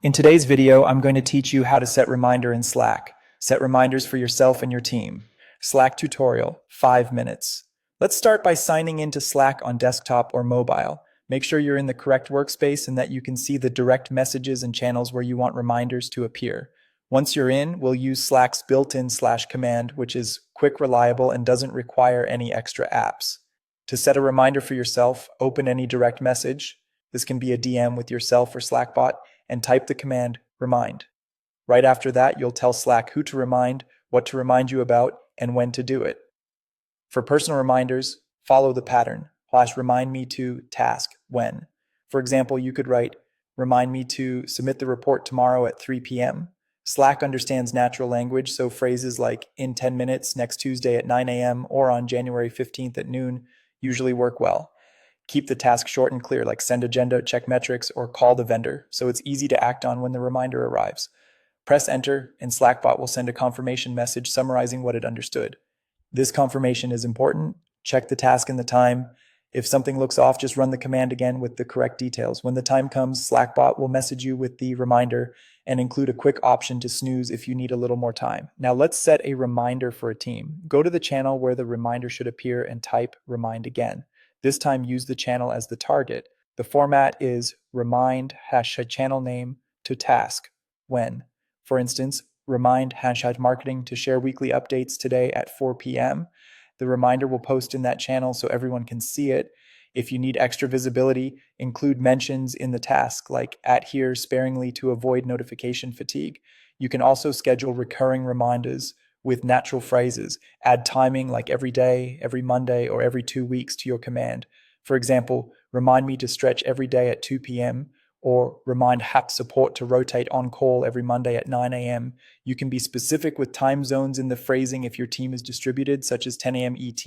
In today's video, I'm going to teach you how to set reminder in Slack. Set reminders for yourself and your team. Slack tutorial, 5 minutes. Let's start by signing into Slack on desktop or mobile. Make sure you're in the correct workspace and that you can see the direct messages and channels where you want reminders to appear. Once you're in, we'll use Slack's built-in /command, which is quick, reliable, and doesn't require any extra apps. To set a reminder for yourself, open any direct message. This can be a DM with yourself or Slackbot, and type the command remind. Right after that, you'll tell Slack who to remind, what to remind you about, and when to do it. For personal reminders, follow the pattern. /remind me to task when. For example, you could write, remind me to submit the report tomorrow at 3 p.m. Slack understands natural language, so phrases like in 10 minutes, next Tuesday at 9 a.m., or on January 15th at noon usually work well. Keep the task short and clear, like send agenda, check metrics, or call the vendor, so it's easy to act on when the reminder arrives. Press enter, and Slackbot will send a confirmation message summarizing what it understood. This confirmation is important. Check the task and the time. If something looks off, just run the command again with the correct details. When the time comes, Slackbot will message you with the reminder and include a quick option to snooze if you need a little more time. Now let's set a reminder for a team. Go to the channel where the reminder should appear and type remind again. This time use the channel as the target. The format is remind #channel name to task when. For instance, remind #marketing to share weekly updates today at 4 p.m. The reminder will post in that channel so everyone can see it. If you need extra visibility, include mentions in the task like @here sparingly to avoid notification fatigue. You can also schedule recurring reminders with natural phrases. Add timing like every day, every Monday, or every 2 weeks to your command. For example, remind me to stretch every day at 2 p.m., or remind HAP support to rotate on call every Monday at 9 a.m. You can be specific with time zones in the phrasing if your team is distributed, such as 10 a.m. ET,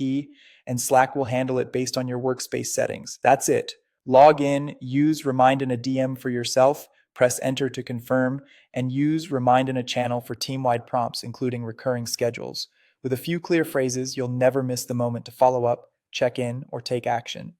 and Slack will handle it based on your workspace settings. That's it. Log in, use remind in a DM for yourself, press enter to confirm, and use remind in a channel for team-wide prompts, including recurring schedules. With a few clear phrases, you'll never miss the moment to follow up, check in, or take action.